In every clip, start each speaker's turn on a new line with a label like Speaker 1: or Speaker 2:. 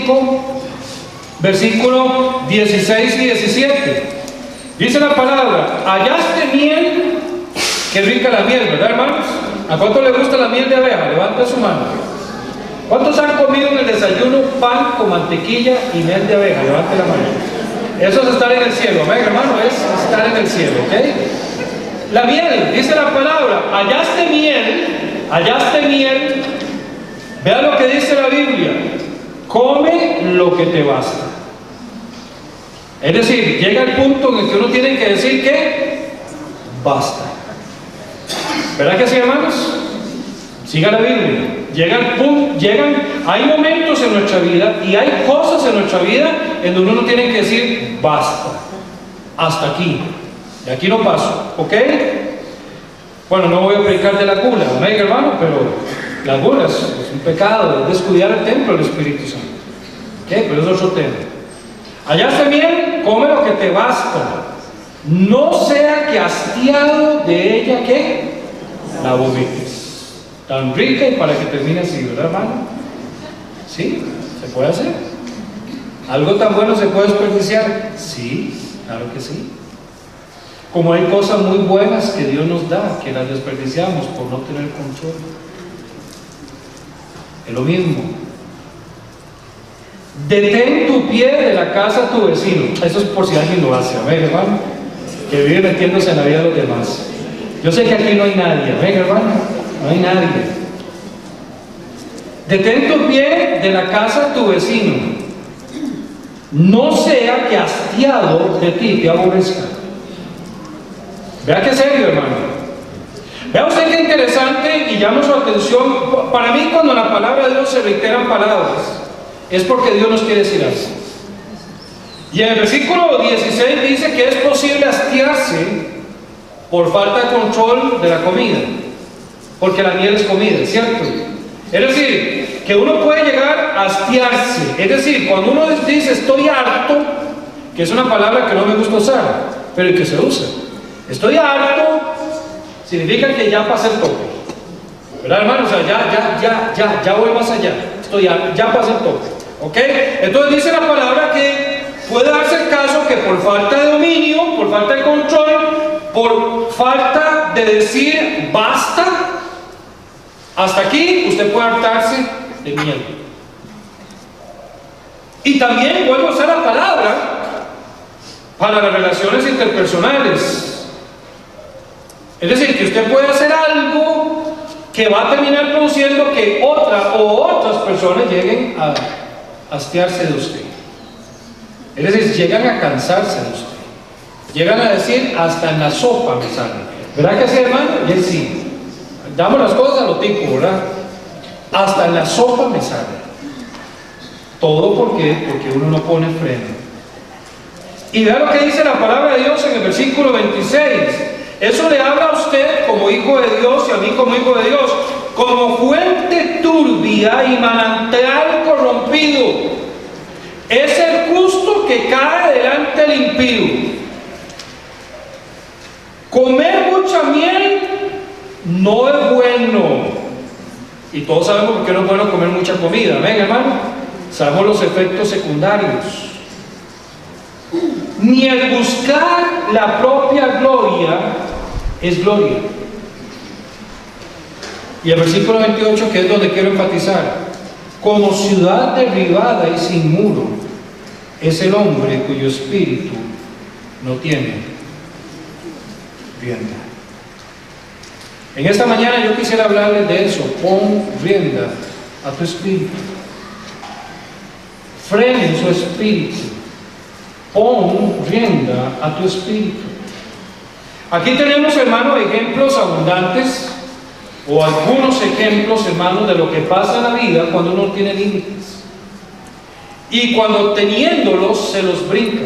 Speaker 1: 5, versículo 16 y 17. Dice la palabra: hallaste miel, qué rica la miel, ¿verdad, hermanos? ¿A cuánto le gusta la miel de abeja? Levanta su mano. ¿Cuántos han comido en el desayuno pan con mantequilla y miel de abeja? Levante la mano. Eso es estar en el cielo, amén, hermano, es estar en el cielo, ¿ok? La miel, dice la palabra: hallaste miel, hallaste miel. Vea lo que dice la Biblia: come lo que te basta. Es decir, llega el punto en el que uno tiene que decir que basta. ¿Verdad que sí, hermanos? Siga la Biblia. Hay momentos en nuestra vida y hay cosas en nuestra vida en donde uno tiene que decir basta. Hasta aquí. De aquí no paso, ¿ok? Bueno, no voy a predicar de la gula, amén, hermano, pero la gula es un pecado, es descuidar el templo del Espíritu Santo. ¿Ok? Pero es otro tema. Hallaste miel, come lo que te basta. No sea que hastiado de ella, ¿qué? La vomites. Tan rica y para que termine así, ¿verdad, hermano? ¿Sí? ¿Se puede hacer? ¿Algo tan bueno se puede desperdiciar? Sí, claro que sí. Como hay cosas muy buenas que Dios nos da, que las desperdiciamos por no tener control. Es lo mismo. Detén tu pie de la casa de tu vecino. Eso es por si alguien lo hace, amén, hermano, que vive metiéndose en la vida de los demás. Yo sé que aquí no hay nadie, amén, hermano, no hay nadie. Detén tu pie de la casa de tu vecino, no sea que hastiado de ti te aborrezca. Vea qué serio, hermano. Vea usted qué interesante, y llamo su atención. Para mí, cuando en la palabra de Dios se reiteran palabras, es porque Dios nos quiere decir algo. Y en el versículo 16 dice que es posible hastiarse por falta de control de la comida, porque la miel es comida, ¿cierto? Es decir, que uno puede llegar a hastiarse. Es decir, cuando uno dice estoy harto, que es una palabra que no me gusta usar, pero que se usa. Estoy harto significa que ya pasé el tope, ¿verdad, hermano? O sea, ya voy más allá. Ya pasé el tope, ¿ok? Entonces dice la palabra que puede darse el caso que por falta de dominio, por falta de control, por falta de decir basta, hasta aquí usted puede hartarse de miel. Y también vuelvo a usar la palabra para las relaciones interpersonales. Es decir, que usted puede hacer algo que va a terminar produciendo que otra o otras personas lleguen a hastiarse de usted. Es decir, llegan a cansarse de usted. Llegan a decir, hasta en la sopa me sale. ¿Verdad que sí, hermano? Y él sí. Damos las cosas a lo tipo, ¿verdad? Hasta en la sopa me sale. Todo porque uno no pone freno. Y vea lo que dice la palabra de Dios en el versículo 26. Eso le habla a usted como hijo de Dios y a mí como hijo de Dios. Como fuente turbia y manantial corrompido es el justo que cae delante del impío. Comer mucha miel no es bueno. Y todos sabemos por qué no es bueno comer mucha comida, amén, hermano. Sabemos los efectos secundarios. Ni el buscar la propia gloria es gloria. Y el versículo 28, que es donde quiero enfatizar: como ciudad derribada y sin muro es el hombre cuyo espíritu no tiene rienda. En esta mañana yo quisiera hablarles de eso. Pon rienda a tu espíritu. Frene su espíritu. Pon rienda a tu espíritu. Aquí tenemos, hermano, ejemplos abundantes, o algunos ejemplos, hermanos, de lo que pasa en la vida cuando uno tiene límites. Y cuando teniéndolos se los brinca.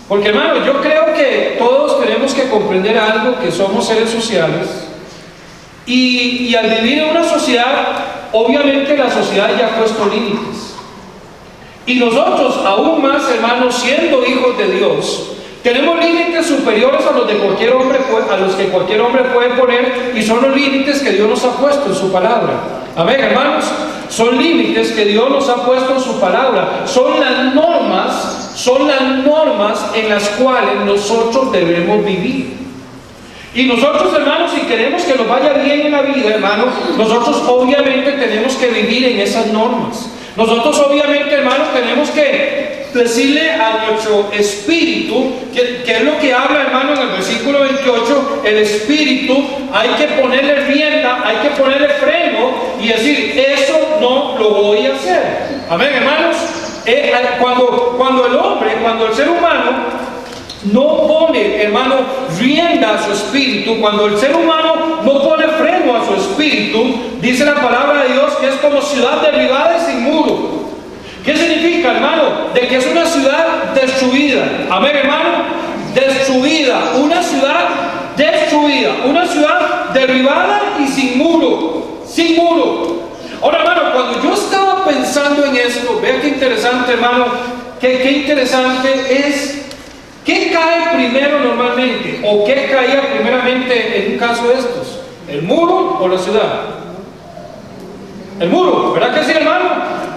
Speaker 1: Porque, hermano, yo creo que todos tenemos que comprender algo, que somos seres sociales. Y al vivir en una sociedad, obviamente la sociedad ya ha puesto límites. Y nosotros, aún más, hermanos, siendo hijos de Dios, tenemos límites superiores a los que cualquier hombre puede poner, y son los límites que Dios nos ha puesto en su palabra. Amén, hermanos. Son límites que Dios nos ha puesto en su palabra. Son las normas en las cuales nosotros debemos vivir. Y nosotros, hermanos, si queremos que nos vaya bien en la vida, hermanos, nosotros obviamente tenemos que vivir en esas normas. Nosotros obviamente, hermanos, tenemos que decirle a nuestro espíritu, que es lo que habla, hermano, en el versículo 28, el espíritu, hay que ponerle rienda, hay que ponerle freno y decir, eso no lo voy a hacer. Amén, hermanos. Cuando el ser humano no pone, hermano, rienda a su espíritu, cuando el ser humano no pone freno a su espíritu, dice la palabra de Dios que es como ciudad derribada y sin muro. ¿Qué significa, hermano? De que es una ciudad destruida. Amén, hermano. Destruida, una ciudad destruida, una ciudad derribada y sin muro. Sin muro. Ahora, hermano, cuando yo estaba pensando en esto, vea qué interesante, hermano, qué interesante es. ¿Qué cae primero normalmente? ¿O qué caía primeramente en un caso de estos? ¿El muro o la ciudad? El muro, ¿verdad que sí, hermano?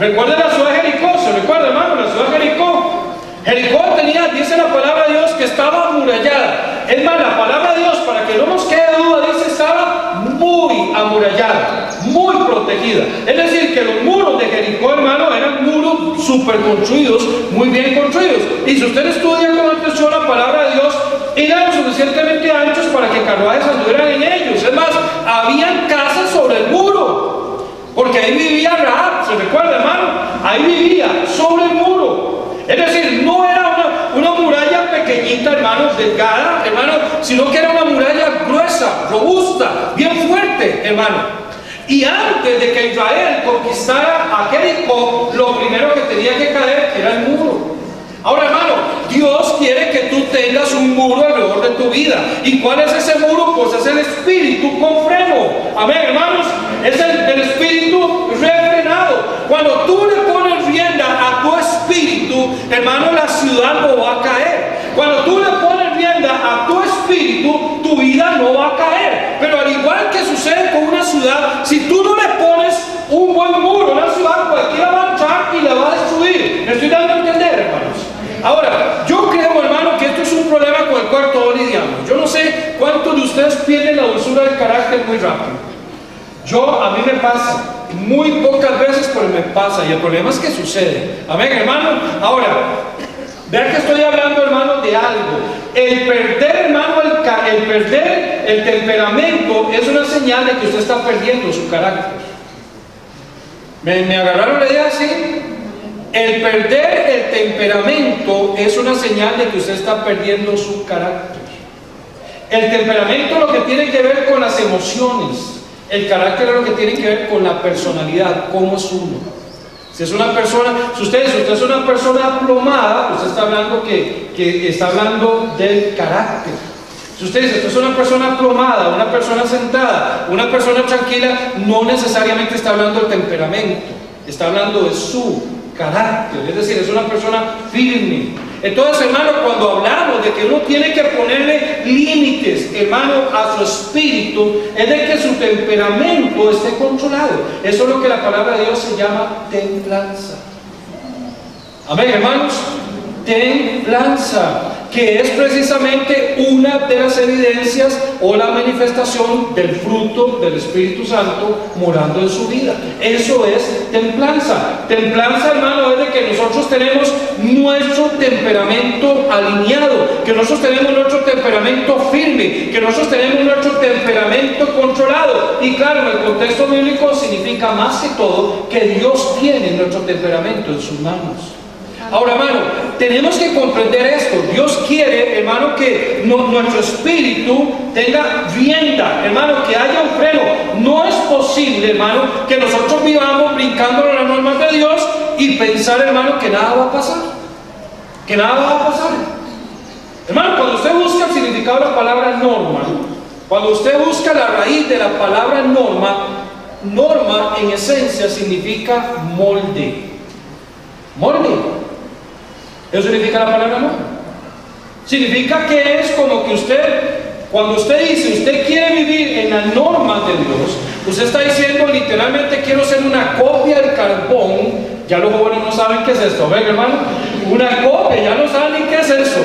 Speaker 1: Recuerden la ciudad de Jericó, ¿se recuerda, hermano? La ciudad de Jericó. Jericó tenía, dice la palabra de Dios, que estaba amurallada. Es más, la palabra de Dios, para que no nos quede duda, dice estaba muy amurallada, muy protegida. Es decir, que los muros de Jericó, hermano, eran muros súper construidos, muy bien construidos. Y si usted estudia con atención la palabra de Dios, eran lo suficientemente anchos para que carruajes anduvieran en ellos. Es más, habían casas sobre el muro, porque ahí vivía Rahab, ¿se recuerda, hermano? Ahí vivía, sobre el muro. Es decir, no era una muralla pequeñita, hermano, delgada, hermano, sino que era una muralla gruesa, robusta, bien fuerte, hermano. Y antes de que Israel conquistara a Jericó, lo primero que tenía que caer era el muro. Ahora, hermano, Dios quiere que tú tengas un muro alrededor de tu vida. ¿Y cuál es ese muro? Pues es el espíritu con freno. Amén, hermanos. Es el espíritu refrenado. Cuando tú le pones rienda a tu espíritu, hermano, la ciudad no va a caer. Cuando tú le pones rienda a tu espíritu, tu vida no va a caer. Pero al igual que sucede con una ciudad, si tú no le pones un buen muro, una ciudad cualquiera va a entrar y la va a destruir. ¿Me estoy dando a entender, hermanos? Ahora, yo creo, hermano, que esto es un problema con el cual todos lidiamos. Yo no sé cuántos de ustedes pierden la dulzura del carácter muy rápido. A mí me pasa, muy pocas veces, pero me pasa, y el problema es que sucede. Amén, hermano. Ahora, vean que estoy hablando, hermano, de algo. El perder, hermano, el perder el temperamento es una señal de que usted está perdiendo su carácter. ¿Me agarraron la idea? ¿Sí? El perder el temperamento es una señal de que usted está perdiendo su carácter. El temperamento lo que tiene que ver con las emociones. El carácter es lo que tiene que ver con la personalidad, cómo es uno. Si es una persona, si usted es una persona aplomada, usted está hablando que está hablando del carácter. Si usted dice, usted es una persona aplomada, una persona sentada, una persona tranquila, no necesariamente está hablando del temperamento, está hablando de su carácter, es decir, es una persona firme. Entonces, hermano, cuando hablamos de que uno tiene que ponerle límites, hermano, a su espíritu, es de que su temperamento esté controlado. Eso es lo que la palabra de Dios se llama templanza. Amén, hermanos. Templanza, que es precisamente una de las evidencias o la manifestación del fruto del Espíritu Santo morando en su vida. Eso es templanza. Templanza, hermano, es de que nosotros tenemos nuestro temperamento alineado, que nosotros tenemos nuestro temperamento firme, que nosotros tenemos nuestro temperamento controlado. Y claro, en el contexto bíblico significa más que todo que Dios tiene nuestro temperamento en sus manos. Ahora, hermano, tenemos que comprender esto. Dios quiere, hermano, que nuestro espíritu tenga rienda, hermano, que haya un freno. No es posible, hermano, que nosotros vivamos brincando las normas de Dios y pensar, hermano, que nada va a pasar. Que nada va a pasar. Hermano, cuando usted busca el significado de la palabra norma, cuando usted busca la raíz de la palabra norma, norma en esencia significa molde. Molde. Eso significa la palabra norma. Significa que es como que usted Cuando usted dice, usted quiere vivir en las normas de Dios, usted está diciendo literalmente, quiero ser una copia del carbón. Ya los jóvenes no saben qué es esto, ¿ven, hermano? Una copia, ya no saben ni qué es eso.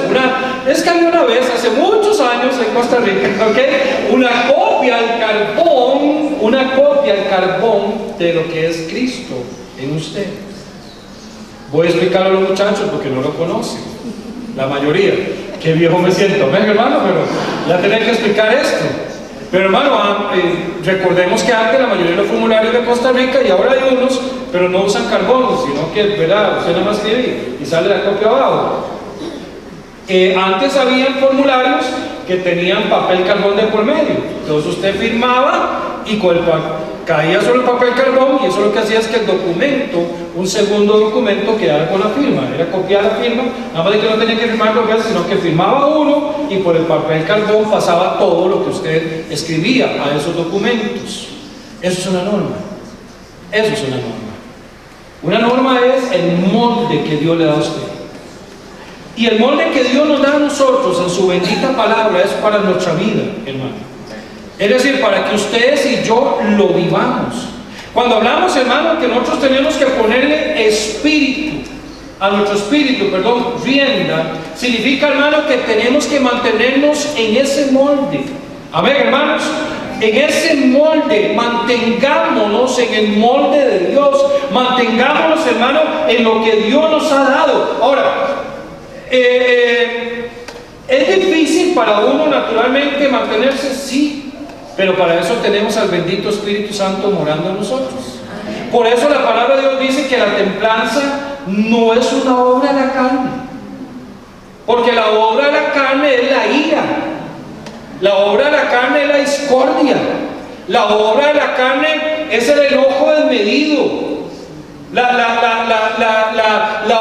Speaker 1: Es que había una vez, hace muchos años en Costa Rica, ¿ok? Una copia al carbón de lo que es Cristo en usted. Voy a explicarlo a los muchachos porque no lo conocen, la mayoría. Qué viejo me siento, ¿ven, hermano? Pero ya tenés que explicar esto. Pero hermano, recordemos que antes la mayoría de los formularios de Costa Rica, y ahora hay unos, pero no usan carbón, sino que, ¿verdad? Usted nada más escribe y sale la copia abajo. Antes habían formularios que tenían papel carbón de por medio. Entonces usted firmaba y caía sobre el papel carbón, y eso lo que hacía es que el documento, un segundo documento, quedara con la firma. Era copiar la firma, nada más de que no tenía que firmar dos veces, sino que firmaba uno y por el papel carbón pasaba todo lo que usted escribía a esos documentos. Eso es una norma. Eso es una norma. Una norma es el molde que Dios le da a usted. Y el molde que Dios nos da a nosotros en su bendita palabra es para nuestra vida, hermano. Es decir, para que ustedes y yo lo vivamos. Cuando hablamos, hermano, que nosotros tenemos que ponerle a nuestro espíritu, rienda, significa, hermano, que tenemos que mantenernos en ese molde. Amén, hermanos. En ese molde, mantengámonos en el molde de Dios, mantengámonos, hermano, en lo que Dios nos ha dado. Ahora, es difícil para uno naturalmente mantenerse, sí, pero para eso tenemos al bendito Espíritu Santo morando en nosotros. Por eso la palabra de Dios dice que la templanza no es una obra de la carne, porque la obra de la carne es la ira, la obra de la carne es la discordia, la obra de la carne es el enojo desmedido. La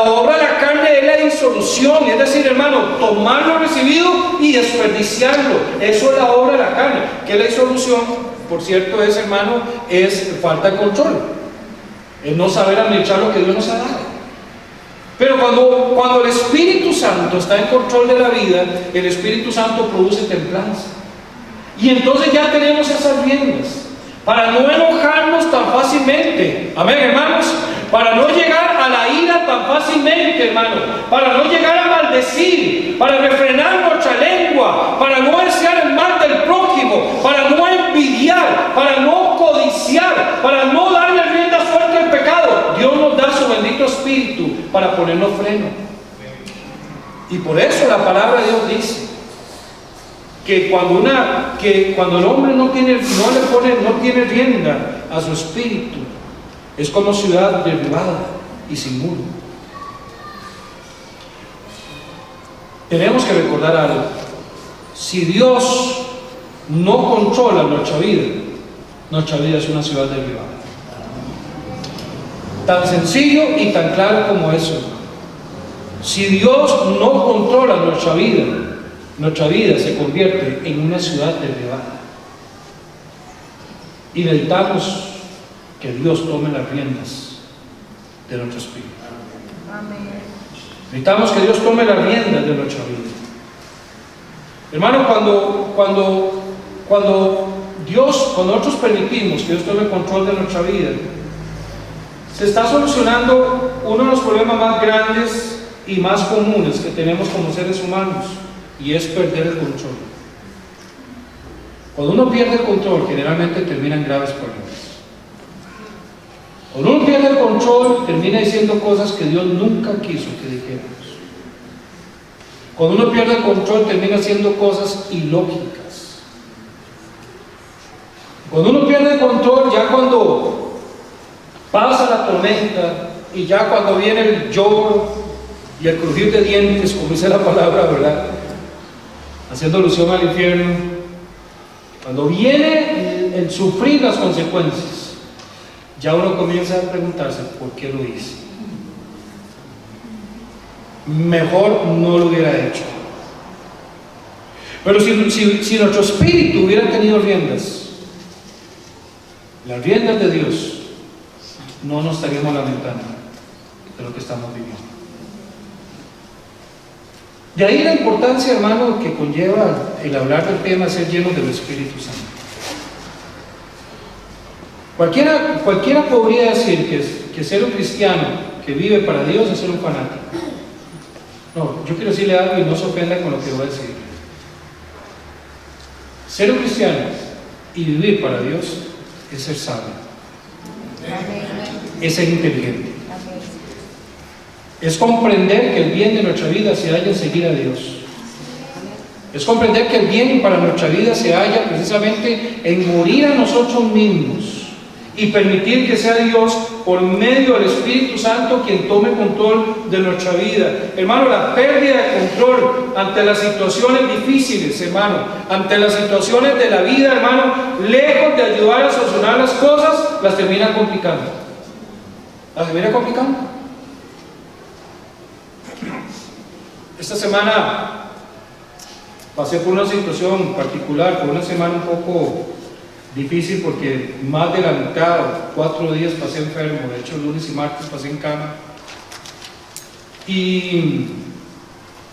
Speaker 1: obra de la carne es la disolución, es decir, hermano, tomar lo recibido y desperdiciarlo. Eso es la obra de la carne. ¿Qué es la disolución? Por cierto, es falta de control. Es no saber administrar lo que Dios nos ha dado. Pero cuando el Espíritu Santo está en control de la vida, el Espíritu Santo produce templanza. Y entonces ya tenemos esas riendas para no enojarnos tan fácilmente. Amén, hermanos. Para no llegar a la ira tan fácilmente, hermano. Para no llegar a maldecir, para refrenar nuestra lengua, para no desear el mal del prójimo, para no envidiar, para no codiciar, para no darle rienda suelta al pecado. Dios nos da su bendito Espíritu para ponernos freno. Y por eso la palabra de Dios dice que cuando el hombre no tiene rienda a su espíritu, es como ciudad derribada y sin muro. Tenemos que recordar algo. Si Dios no controla nuestra vida es una ciudad derribada. Tan sencillo y tan claro como eso. Si Dios no controla nuestra vida se convierte en una ciudad derribada. Y necesitamos que Dios tome las riendas de nuestro espíritu. Amén. Necesitamos que Dios tome las riendas de nuestra vida. Hermano, cuando nosotros permitimos que Dios tome control de nuestra vida, se está solucionando uno de los problemas más grandes y más comunes que tenemos como seres humanos, y es perder el control. Cuando uno pierde el control, generalmente termina en graves problemas. Cuando uno pierde el control, termina diciendo cosas que Dios nunca quiso que dijéramos. Cuando uno pierde el control, termina haciendo cosas ilógicas. Cuando uno pierde el control, ya cuando pasa la tormenta y ya cuando viene el lloro y el crujir de dientes, como dice la palabra, ¿verdad? Haciendo alusión al infierno. Cuando viene el sufrir las consecuencias, ya uno comienza a preguntarse por qué lo hice. Mejor no lo hubiera hecho. Pero si nuestro espíritu hubiera tenido riendas, las riendas de Dios, no nos estaríamos lamentando de lo que estamos viviendo. De ahí la importancia, hermano, que conlleva el hablar del tema ser llenos del Espíritu Santo. Cualquiera podría decir que ser un cristiano que vive para Dios es ser un fanático. No, yo quiero decirle algo y no se ofenda con lo que voy a decir. Ser un cristiano y vivir para Dios es ser sabio, es ser inteligente, es comprender que el bien de nuestra vida se halla en seguir a Dios, es comprender que el bien para nuestra vida se halla precisamente en morir a nosotros mismos y permitir que sea Dios por medio del Espíritu Santo quien tome control de nuestra vida. Hermano, la pérdida de control ante las situaciones difíciles, hermano, ante las situaciones de la vida, hermano, lejos de ayudar a solucionar las cosas, las termina complicando. Las termina complicando. Esta semana pasé por una situación particular, por una semana un poco difícil porque más de la mitad, 4 días pasé enfermo, de hecho lunes y martes pasé en cama. Y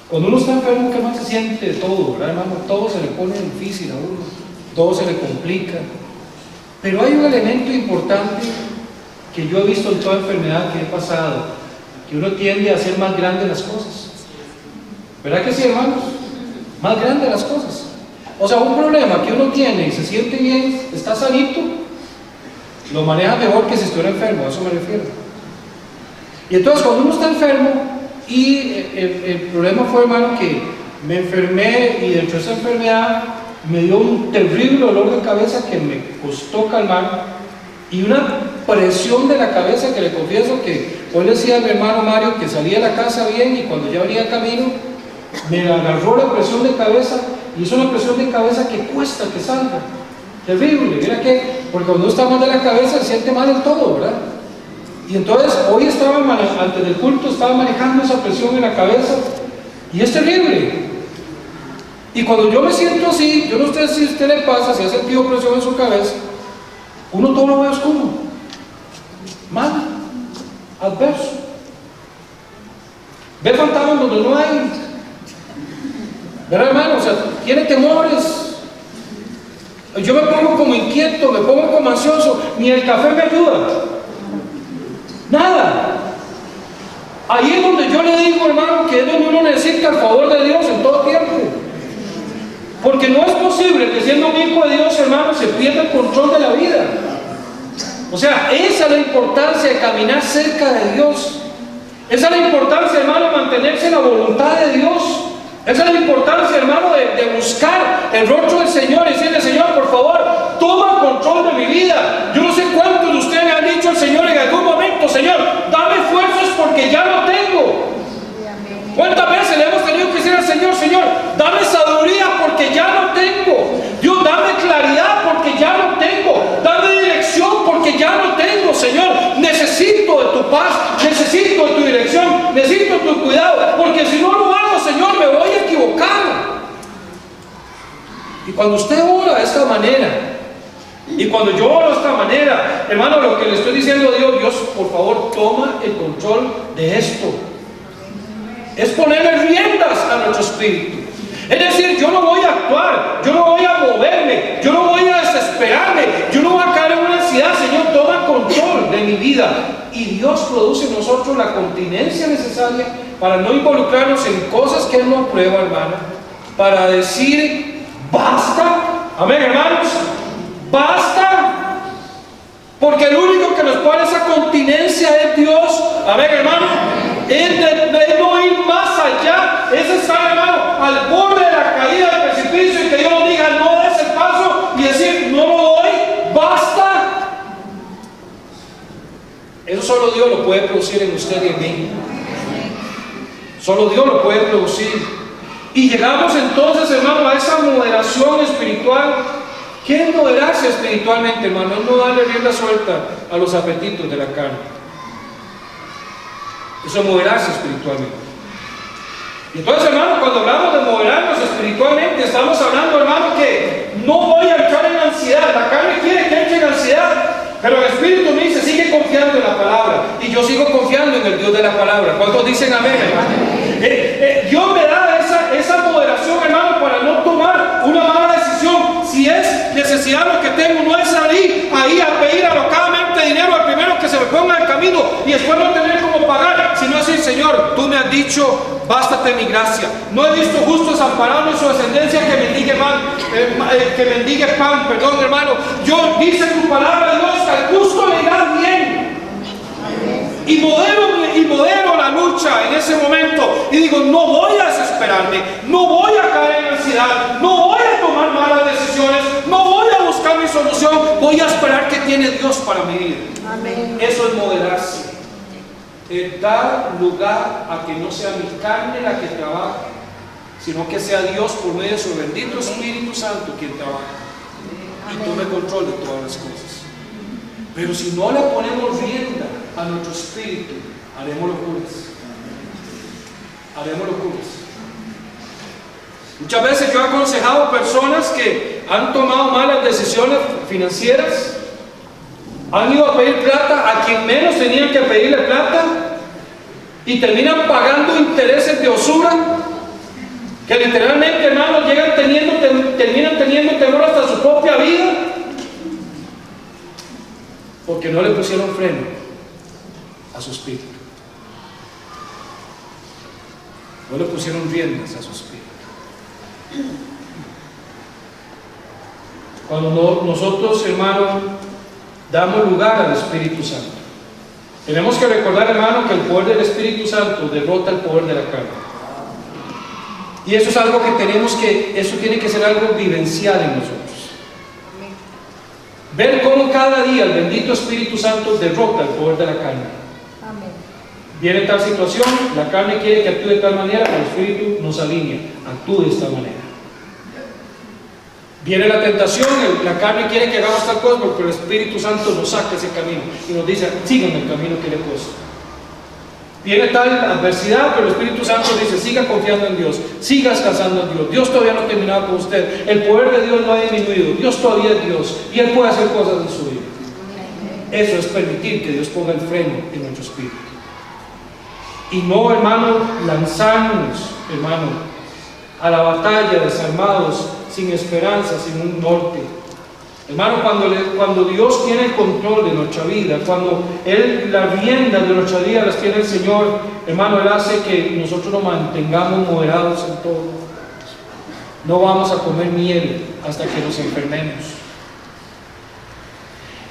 Speaker 1: cuando uno está enfermo, ¿qué más se siente de todo, verdad, hermano? Todo se le pone difícil a uno, todo se le complica. Pero hay un elemento importante que yo he visto en toda enfermedad que he pasado, que uno tiende a hacer más grandes las cosas. ¿Verdad que sí, hermanos? Más grandes las cosas. O sea, un problema que uno tiene y se siente bien, está sanito, lo maneja mejor que si estuviera enfermo, a eso me refiero. Y entonces cuando uno está enfermo, y el problema fue, hermano, que me enfermé y dentro de esa enfermedad me dio un terrible dolor de cabeza que me costó calmar y una presión de la cabeza que le confieso que hoy le decía a mi hermano Mario que salía de la casa bien y cuando ya venía camino me agarró la presión de cabeza. Y es una presión de cabeza que cuesta que salga. Terrible, mira que, porque cuando uno está mal de la cabeza se siente mal en todo, ¿verdad? Y entonces hoy antes del culto estaba manejando esa presión en la cabeza y es terrible. Y cuando yo me siento así, yo no sé si a usted le pasa, si ha sentido presión en su cabeza, uno todo lo ve oscuro, mal, adverso. Ve fantasmas donde no hay. ¿Verdad, hermano? O sea, tiene temores. Yo me pongo como inquieto, me pongo como ansioso, ni el café me ayuda. Nada. Ahí es donde yo le digo, hermano, que es donde uno necesita el favor de Dios en todo tiempo. Porque no es posible que siendo un hijo de Dios, hermano, se pierda el control de la vida. O sea, esa es la importancia de caminar cerca de Dios. Esa es la importancia, hermano, de mantenerse en la voluntad de Dios. Esa es la importancia, hermano, de buscar el rostro del Señor y decirle: Señor, por favor, toma control de mi vida. Yo no sé cuántos de ustedes le han dicho al Señor en algún momento: Señor, dame fuerzas porque ya no tengo. ¿Cuántas veces le hemos tenido que decir al Señor: Señor, dame sabiduría porque ya no tengo? Dios, dame claridad porque ya no tengo. Dame dirección porque ya no tengo. Señor, necesito de tu paz, necesito de tu dirección, necesito de tu cuidado, porque si no lo hago, Señor, me voy a equivocar. Y cuando usted ora de esta manera, y cuando yo oro de esta manera, hermano, lo que le estoy diciendo a Dios: Dios, por favor, toma el control de esto. Es ponerle riendas a nuestro espíritu. Es decir, yo no voy a actuar, yo no voy a moverme, yo no voy a desesperarme, yo no voy a caer en una ansiedad. Señor, toma control de mi vida. Y Dios produce en nosotros la continencia necesaria para no involucrarnos en cosas que Él no aprueba, hermano. Para decir: basta. Amén, hermanos. Basta. Porque el único que nos pone esa continencia es Dios. Amén, hermano. Es de no ir más allá. Es estar, hermano, al borde de la caída del precipicio y que Dios nos diga: no des el paso, y decir: no lo doy, basta. Eso solo Dios lo puede producir en usted y en mí. Solo Dios lo puede producir. Y llegamos entonces, hermano, a esa moderación espiritual. ¿Qué es moderarse espiritualmente, hermano? Es no darle rienda suelta a los apetitos de la carne. Eso es moderarse espiritualmente. Y entonces, hermano, cuando hablamos de moderarnos espiritualmente, estamos hablando, hermano, que no voy a entrar en ansiedad. La carne quiere que entre en ansiedad, pero el Espíritu me dice: sigue confiando en la palabra. Y yo sigo confiando en el Dios de la palabra. ¿Cuántos dicen amén, hermano? Dios me da esa y después no tener cómo pagar, sino decir: Señor, tú me has dicho, bástate mi gracia. No he visto justo desamparado en su descendencia que mendigue pan, perdón, hermano. Yo, dice tu palabra, Dios, que al justo le irá bien. Y modero la lucha en ese momento y digo: no voy a desesperarme, no voy a caer en ansiedad, no voy a tomar malas decisiones, no voy a buscar mi solución, voy a esperar que tiene Dios para mi vida. Amén. Eso es moderarse, dar lugar a que no sea mi carne la que trabaja, sino que sea Dios por medio de su bendito Espíritu Santo quien trabaja y tome control de todas las cosas. Pero si no le ponemos rienda a nuestro espíritu, haremos locuras. Muchas veces yo he aconsejado personas que han tomado malas decisiones financieras, han ido a pedir plata a quien menos tenían que pedirle plata y terminan pagando intereses de usura, que literalmente, hermanos, terminan teniendo temor hasta su propia vida, porque no le pusieron freno a su espíritu. No le pusieron riendas a su espíritu. Cuando nosotros, hermanos, damos lugar al Espíritu Santo, tenemos que recordar, hermano, que el poder del Espíritu Santo derrota el poder de la carne. Y eso es algo que eso tiene que ser algo vivencial en nosotros. Ver cómo cada día el bendito Espíritu Santo derrota el poder de la carne. Amén. Viene tal situación, la carne quiere que actúe de tal manera, pero el Espíritu nos alinea: actúe de esta manera. Viene la tentación, la carne quiere que hagamos tal cosa, pero el Espíritu Santo nos saca ese camino y nos dice: sigan el camino que le he puesto. Viene tal adversidad, pero el Espíritu Santo dice: siga confiando en Dios, siga descansando en Dios. Dios todavía no ha terminado con usted, el poder de Dios no ha disminuido, Dios todavía es Dios y Él puede hacer cosas en su vida. Eso es permitir que Dios ponga el freno en nuestro espíritu. Y no, hermano, lanzarnos, hermano, a la batalla desarmados, sin esperanza, sin un norte. Hermano, cuando Dios tiene el control de nuestra vida, cuando la rienda de nuestra vida las tiene el Señor, hermano, Él hace que nosotros nos mantengamos moderados en todo. No vamos a comer miel hasta que nos enfermemos,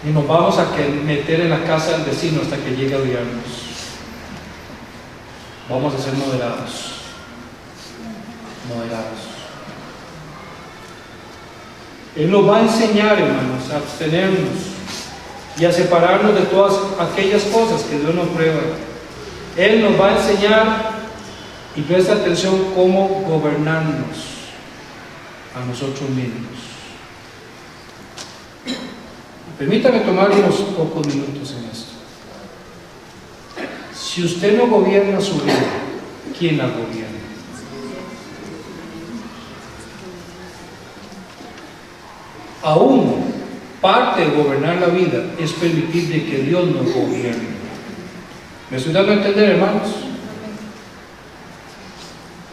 Speaker 1: ni nos vamos a meter en la casa del vecino hasta que llegue a odiarnos. Vamos a ser moderados. Él nos va a enseñar, hermanos, a abstenernos y a separarnos de todas aquellas cosas que Dios nos prueba. Él nos va a enseñar, y presta atención, cómo gobernarnos a nosotros mismos. Permítame tomar unos pocos minutos en esto. Si usted no gobierna su vida, ¿quién la gobierna? Aún parte de gobernar la vida es permitir de que Dios nos gobierne. ¿Me estoy dando a entender, hermanos?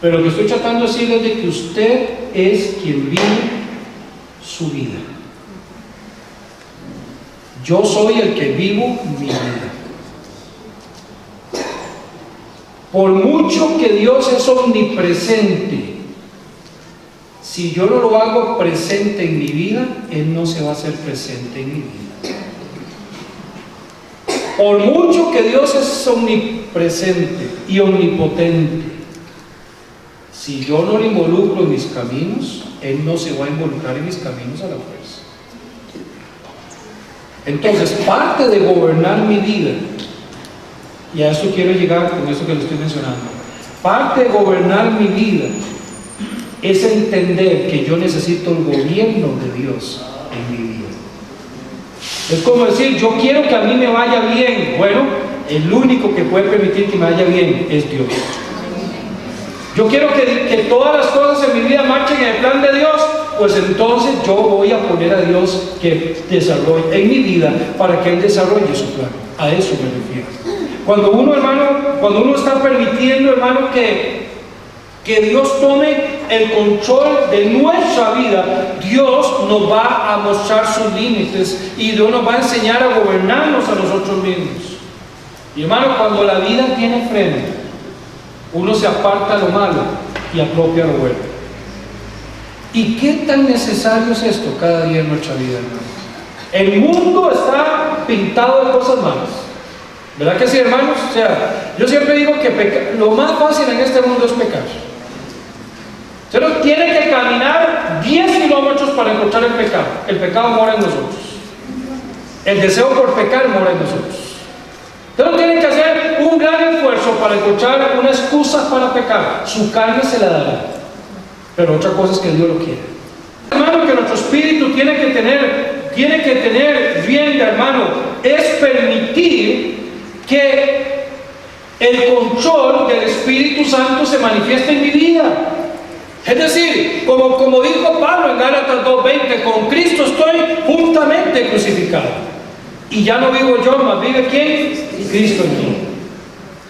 Speaker 1: Pero lo que estoy tratando de decir es de que usted es quien vive su vida. Yo soy el que vivo mi vida. Por mucho que Dios es omnipresente, si yo no lo hago presente en mi vida, Él no se va a hacer presente en mi vida. Por mucho que Dios es omnipresente y omnipotente, si yo no lo involucro en mis caminos, Él no se va a involucrar en mis caminos a la fuerza. Entonces, parte de gobernar mi vida, y a eso quiero llegar con eso que le estoy mencionando, parte de gobernar mi vida es entender que yo necesito el gobierno de Dios en mi vida. Es como decir: yo quiero que a mí me vaya bien. Bueno, el único que puede permitir que me vaya bien es Dios. Yo quiero que todas las cosas en mi vida marchen en el plan de Dios. Pues entonces yo voy a poner a Dios que desarrolle en mi vida para que Él desarrolle su plan. A eso me refiero. Cuando uno, hermano, cuando uno está permitiendo, hermano, que Dios tome el control de nuestra vida, Dios nos va a mostrar sus límites y Dios nos va a enseñar a gobernarnos a nosotros mismos. Y hermano, cuando la vida tiene freno, uno se aparta lo malo y apropia lo bueno. ¿Y qué tan necesario es esto cada día en nuestra vida, hermano? El mundo está pintado de cosas malas, ¿verdad que sí, hermanos? O sea, yo siempre digo que lo más fácil en este mundo es pecar. Usted no tiene que caminar 10 kilómetros para encontrar el pecado. El pecado mora en nosotros. El deseo por pecar mora en nosotros. Usted no tiene que hacer un gran esfuerzo para encontrar una excusa para pecar. Su carne se la dará. Pero otra cosa es que Dios lo quiere. Hermano, que nuestro espíritu tiene que tener rienda, hermano, es permitir que el control del Espíritu Santo se manifieste en mi vida. Es decir, como dijo Pablo en Gálatas 2:20, con Cristo estoy juntamente crucificado. Y ya no vivo yo, mas vive ¿quién? Cristo en mí.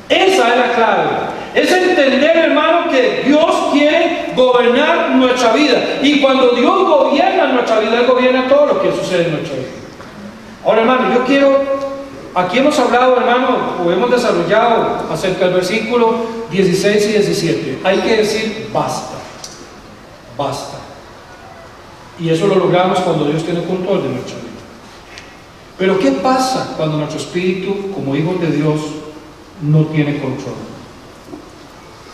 Speaker 1: Esa es la clave. Es entender, hermano, que Dios quiere gobernar nuestra vida. Y cuando Dios gobierna nuestra vida, Él gobierna todo lo que sucede en nuestra vida. Ahora, hermano, aquí hemos hablado, hermano, o hemos desarrollado acerca del versículo 16 y 17. Hay que decir basta. Basta. Y eso lo logramos cuando Dios tiene control de nuestra vida. Pero ¿qué pasa cuando nuestro espíritu, como hijos de Dios, no tiene control?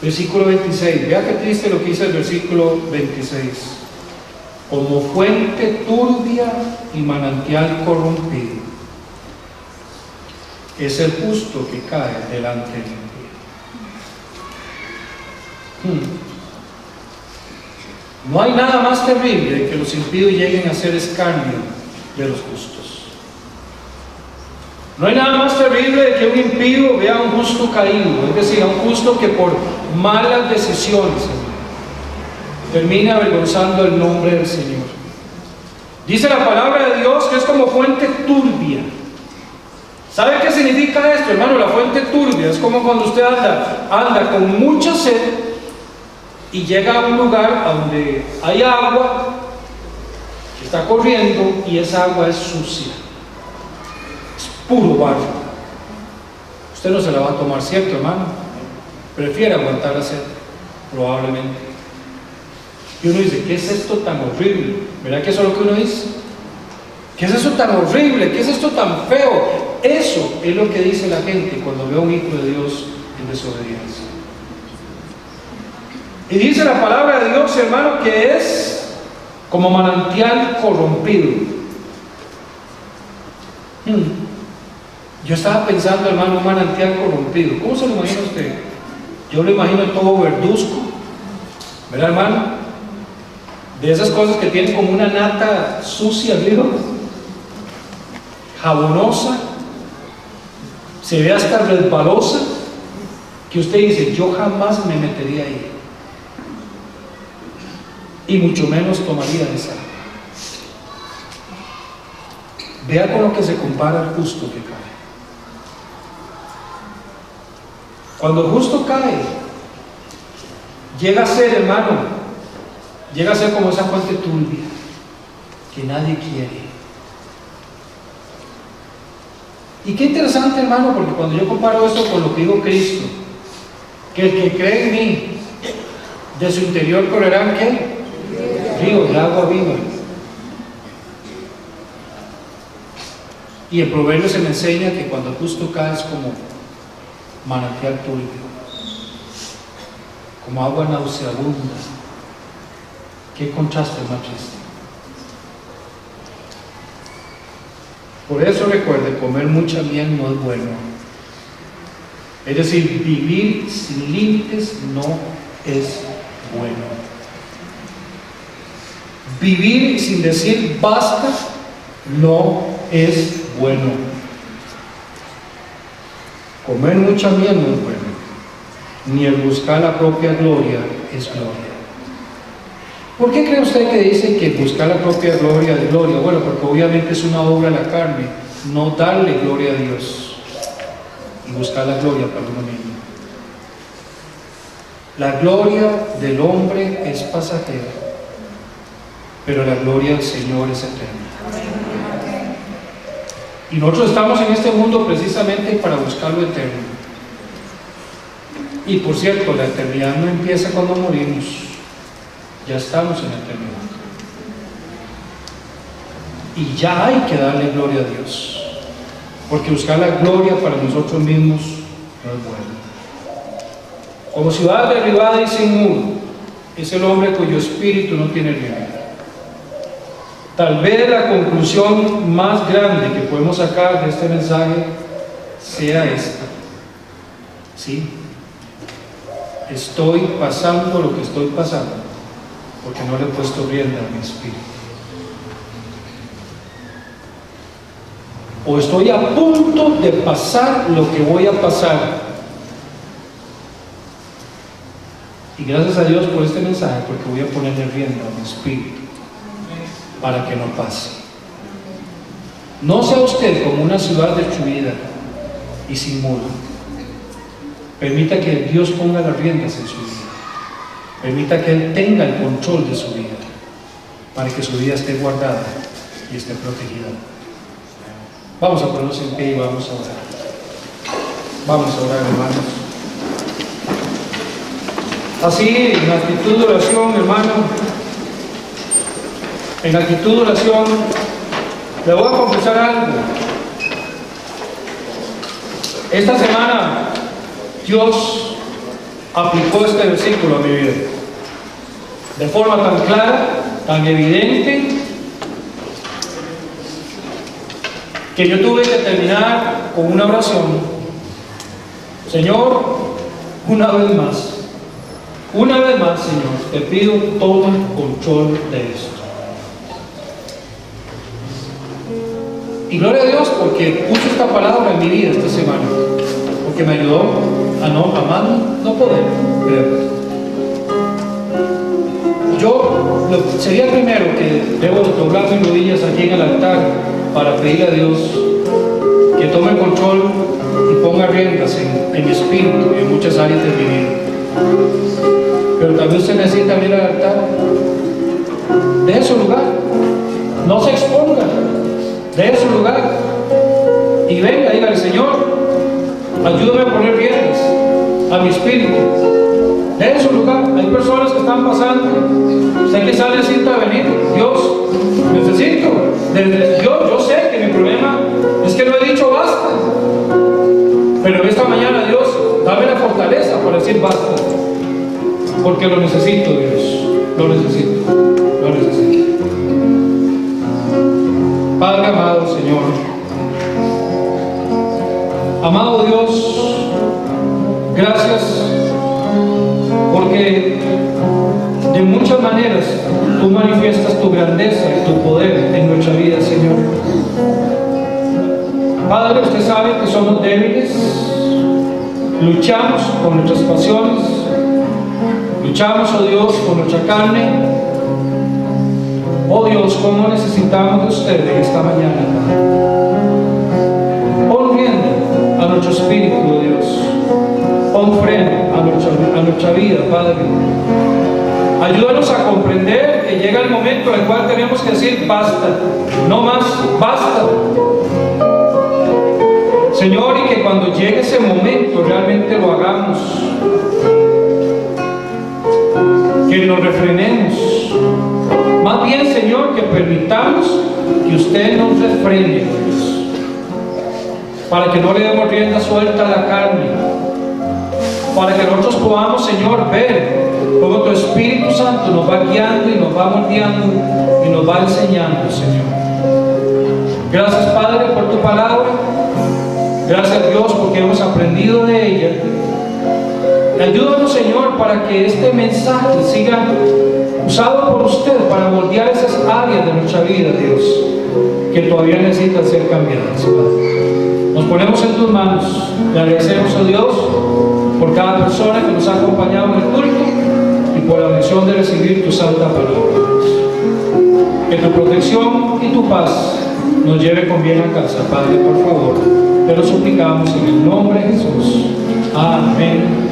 Speaker 1: Versículo 26. Vea qué triste lo que dice el versículo 26. Como fuente turbia y manantial corrompido es el justo que cae delante del impío. No hay nada más terrible de que los impíos lleguen a ser escarnio de los justos. No hay nada más terrible de que un impío vea a un justo caído, es decir, a un justo que por malas decisiones termina avergonzando el nombre del Señor. Dice la palabra de Dios que es como fuente turbia. ¿Sabe qué significa esto, hermano? La fuente turbia es como cuando usted anda con mucha sed y llega a un lugar donde hay agua que está corriendo y esa agua es sucia, es puro barro. Usted no se la va a tomar, ¿cierto, hermano? Prefiere aguantar la sed, probablemente. Y uno dice, ¿qué es esto tan horrible? ¿Verdad que eso es lo que uno dice? ¿Qué es eso tan horrible? ¿Qué es esto tan feo? Eso es lo que dice la gente cuando ve a un hijo de Dios en desobediencia. Y dice la palabra de Dios, hermano, que es como manantial corrompido. Yo estaba pensando, hermano, un manantial corrompido. ¿Cómo se lo imagina usted? Yo lo imagino todo verduzco, ¿verdad, hermano? De esas cosas que tienen como una nata sucia, ¿vio? Jabonosa, se ve hasta resbalosa, que usted dice, yo jamás me metería ahí. Y mucho menos tomaría de esa. Vea con lo que se compara el justo que cae. Cuando el justo cae, llega a ser, hermano, llega a ser como esa fuente turbia que nadie quiere. Y qué interesante, hermano, porque cuando yo comparo esto con lo que dijo Cristo, que el que cree en mí, de su interior correrán ¿qué? Ríos de agua viva. Y en Proverbios se me enseña que cuando el justo cae es como manantial turbio, como agua nauseabunda. Qué contraste más triste. Por eso recuerde, comer mucha miel no es bueno. Es decir, vivir sin límites no es bueno. Vivir sin decir basta no es bueno. Comer mucha miel no es bueno. Ni el buscar la propia gloria es gloria. ¿Por qué cree usted que dice que buscar la propia gloria es gloria? Bueno, porque obviamente es una obra de la carne, no darle gloria a Dios y buscar la gloria para uno mismo. La gloria del hombre es pasajera, pero la gloria del Señor es eterna. Y nosotros estamos en este mundo precisamente para buscar lo eterno. Y por cierto, la eternidad no empieza cuando morimos, ya estamos en la eternidad. Y ya hay que darle gloria a Dios, porque buscar la gloria para nosotros mismos no es bueno. Como ciudad derribada y sin muro es el hombre cuyo espíritu no tiene rienda. Tal vez la conclusión más grande que podemos sacar de este mensaje sea esta: sí, estoy pasando lo que estoy pasando porque no le he puesto rienda a mi espíritu. O estoy a punto de pasar lo que voy a pasar. Y gracias a Dios por este mensaje, porque voy a ponerle rienda a mi espíritu para que no pase. No sea usted como una ciudad destruida y sin muro. Permita que Dios ponga las riendas en su vida. Permita que Él tenga el control de su vida, para que su vida esté guardada y esté protegida. Vamos a ponernos en pie y vamos a orar. Vamos a orar, hermanos. Así, en actitud de oración, hermano, en actitud de oración, le voy a confesar algo. Esta semana, Dios aplicó este versículo a mi vida de forma tan clara, tan evidente, que yo tuve que terminar con una oración. Señor, una vez más, Señor, te pido todo el control de esto. Y gloria a Dios porque puso esta palabra en mi vida esta semana, porque me ayudó a no poder creer. Yo sería el primero que debo doblar mis rodillas aquí en el altar para pedirle a Dios que tome el control y ponga riendas en mi espíritu y en muchas áreas de mi vida. Pero también usted necesita abrir el altar. Deje su lugar, no se exponga, deje su lugar y venga, dígale: Señor, ayúdame a poner riendas a mi espíritu. Deje su lugar. Hay personas que están pasando, usted quizás necesita venir. Dios, necesito. Yo sé que mi problema es que no he dicho basta, pero esta mañana, Dios, dame la fortaleza para decir basta, porque lo necesito, Dios, lo necesito. Padre amado, Señor, amado Dios, gracias porque de muchas maneras tú manifiestas tu grandeza y tu poder en nuestra vida, Señor. Padre, usted sabe que somos débiles, luchamos con nuestras pasiones, luchamos, oh Dios, con nuestra carne. Oh Dios, cómo necesitamos de usted en esta mañana. Pon rienda a nuestro espíritu, oh Dios. Pon freno a nuestra vida, Padre. Ayúdanos a comprender que llega el momento en el cual tenemos que decir basta, no más, basta. Señor, y que cuando llegue ese momento realmente lo hagamos, que nos refrenemos. Más bien, Señor, que permitamos que usted nos refrene, Dios, para que no le demos rienda suelta a la carne, para que nosotros podamos, Señor, ver cómo tu Espíritu Santo nos va guiando y nos va moldeando y nos va enseñando, Señor. Gracias, Padre, por tu palabra. Gracias, Dios, porque hemos aprendido de ella. Ayúdanos, Señor, para que este mensaje siga usado por usted para moldear esas áreas de nuestra vida, Dios, que todavía necesitan ser cambiadas, Padre. Nos ponemos en tus manos. Le agradecemos a Dios por cada persona que nos ha acompañado en el culto y por la bendición de recibir tu santa palabra. Que tu protección y tu paz nos lleve con bien a casa, Padre, por favor. Te lo suplicamos en el nombre de Jesús. Amén.